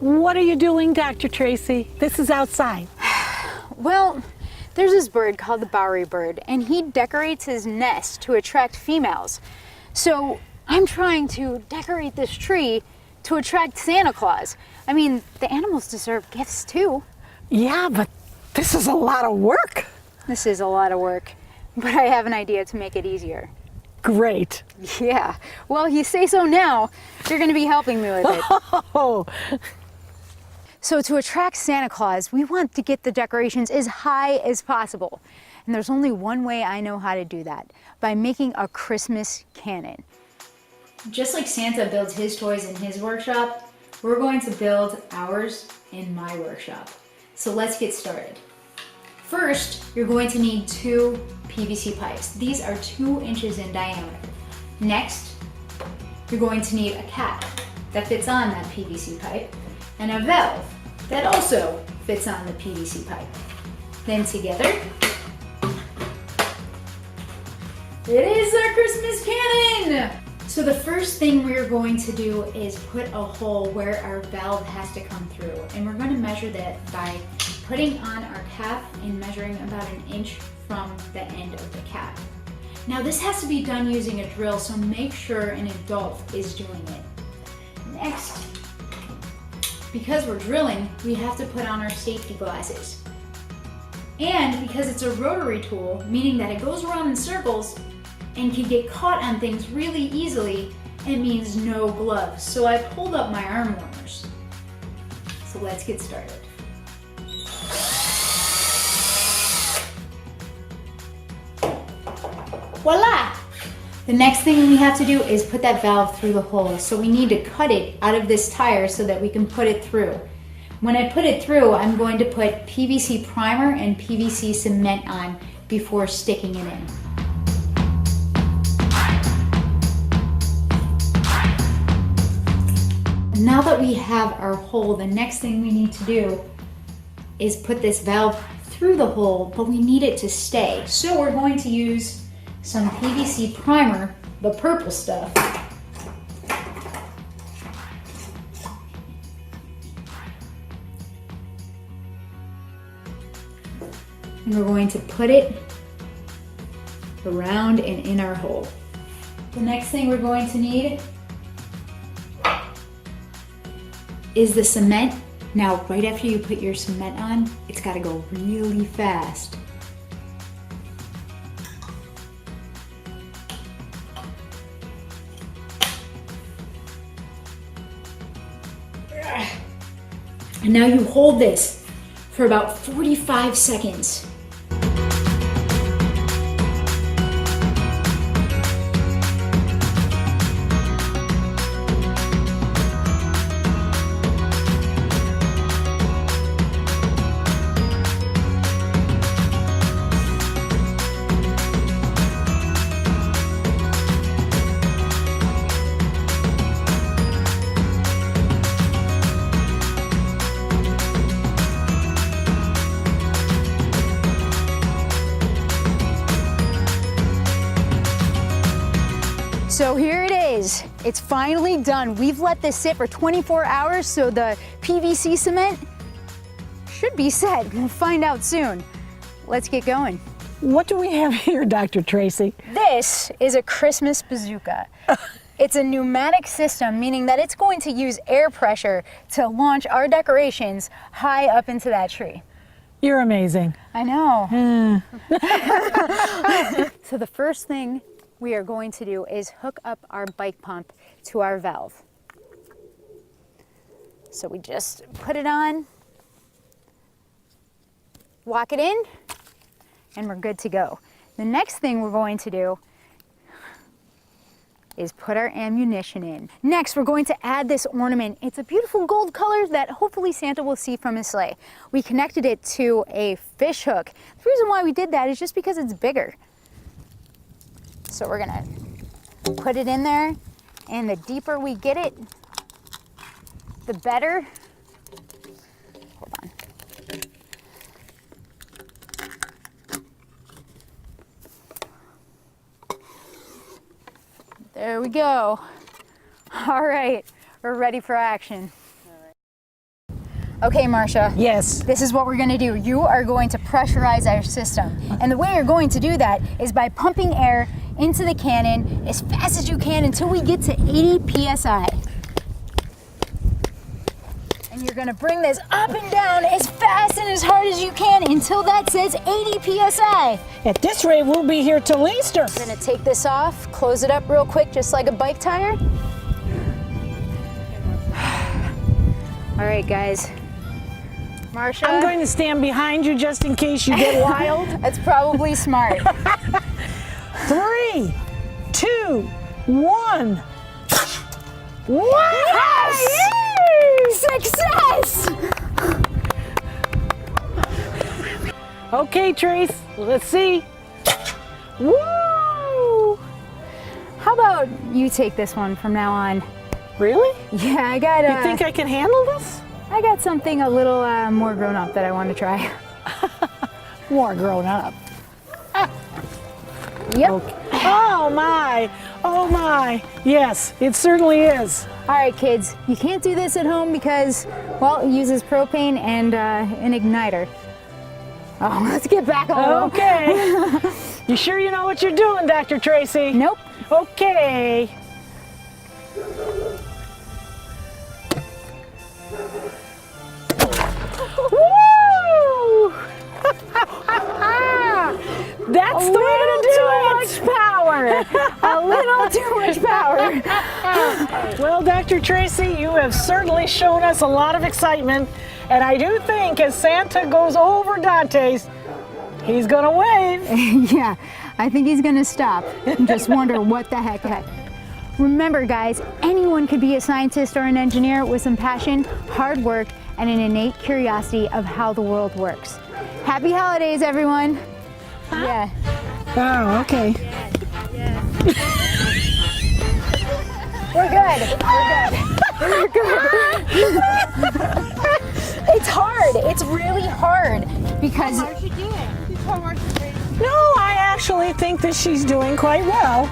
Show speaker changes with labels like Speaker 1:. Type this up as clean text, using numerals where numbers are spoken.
Speaker 1: What are you doing, Dr. Tracy? This is outside.
Speaker 2: Well, there's this bird called the Bowery bird, and he decorates his nest to attract females. So I'm trying to decorate this tree to attract Santa Claus. I mean, the animals deserve gifts too.
Speaker 1: Yeah, but this is a lot of work.
Speaker 2: This is a lot of work, but I have an idea to make it easier.
Speaker 1: Great.
Speaker 2: Yeah, well, you say so now. You're going to be helping me with it.
Speaker 1: Oh,
Speaker 2: So to attract Santa Claus, we want to get the decorations as high as possible. And there's only one way I know how to do that, by making a Christmas cannon. Just like Santa builds his toys in his workshop, we're going to build ours in my workshop. So let's get started. First, you're going to need 2 PVC pipes. These are 2 inches in diameter. Next, you're going to need a cap that fits on that PVC pipe and a valve that also fits on the PVC pipe. Then together, it is our Christmas cannon! So the first thing we're going to do is put a hole where our valve has to come through. And we're going to measure that by putting on our cap and measuring about 1 inch from the end of the cap. Now this has to be done using a drill, so make sure an adult is doing it. Next, because we're drilling, we have to put on our safety glasses. And because it's a rotary tool, meaning that it goes around in circles and can get caught on things really easily, it means no gloves. So I pulled up my arm warmers. So let's get started. Voila! The next thing we have to do is put that valve through the hole. So we need to cut it out of this tire so that we can put it through. When I put it through, I'm going to put PVC primer and PVC cement on before sticking it in. Now that we have our hole, the next thing we need to do is put this valve through the hole, but we need it to stay. So we're going to use some PVC primer, the purple stuff. And we're going to put it around and in our hole. The next thing we're going to need is the cement. Now, right after you put your cement on, it's got to go really fast. And now you hold this for about 45 seconds. So here it is. It's finally done. We've let this sit for 24 hours, so the PVC cement should be set. We'll find out soon. Let's get going.
Speaker 1: what do we have here, Dr. Tracy?
Speaker 2: This is a Christmas bazooka. It's a pneumatic system, meaning that it's going to use air pressure to launch our decorations high up into that tree.
Speaker 1: You're amazing.
Speaker 2: I know. So the first thing we are going to do is hook up our bike pump to our valve. So we just put it on, lock it in, and we're good to go. The next thing we're going to do is put our ammunition in. Next, we're going to add this ornament. It's a beautiful gold color that hopefully Santa will see from his sleigh. We connected it to a fish hook. The reason why we did that is just because it's bigger. So we're gonna put it in there, and the deeper we get it, the better. Hold on. There we go. All right, we're ready for action. Okay, Marsha.
Speaker 1: Yes.
Speaker 2: This is what we're going to do. You are going to pressurize our system. And the way you're going to do that is by pumping air into the cannon as fast as you can until we get to 80 psi. And you're going to bring this up and down as fast and as hard as you can until that says 80 psi.
Speaker 1: At this rate, we'll be here till Easter.
Speaker 2: We're going to take this off, close it up real quick, just like a bike tire. All right, guys. Marsha?
Speaker 1: I'm going to stand behind you just in case you get wild.
Speaker 2: That's probably smart.
Speaker 1: 3, 2, 1. Yes!
Speaker 2: Success!
Speaker 1: Okay, Trace, let's see. Woo!
Speaker 2: How about you take this one from now on?
Speaker 1: Really?
Speaker 2: Yeah, I got.
Speaker 1: You think I can handle this?
Speaker 2: I got something a little more grown up that I want to try.
Speaker 1: More grown up.
Speaker 2: Yep.
Speaker 1: Okay. Oh my! Oh my! Yes, it certainly is.
Speaker 2: All right, kids. You can't do this at home because, well, it uses propane and an igniter. Oh, let's get back a little.
Speaker 1: Okay. You sure you know what you're doing, Dr. Tracy?
Speaker 2: Nope.
Speaker 1: Okay. Woo! That's the way to do it.
Speaker 2: Too much power. A little too much power.
Speaker 1: Well, Dr. Tracy, you have certainly shown us a lot of excitement, and I do think as Santa goes over Dante's, he's gonna wave.
Speaker 2: Yeah, I think he's gonna stop and just wonder what the heck happened. Remember, guys, anyone could be a scientist or an engineer with some passion, hard work, and an innate curiosity of how the world works. Happy holidays, everyone. Yeah.
Speaker 1: Oh, okay.
Speaker 2: We're good. We're good. It's hard. It's really hard because.
Speaker 3: How's she doing? She's so much.
Speaker 1: No, I actually think that she's doing quite well.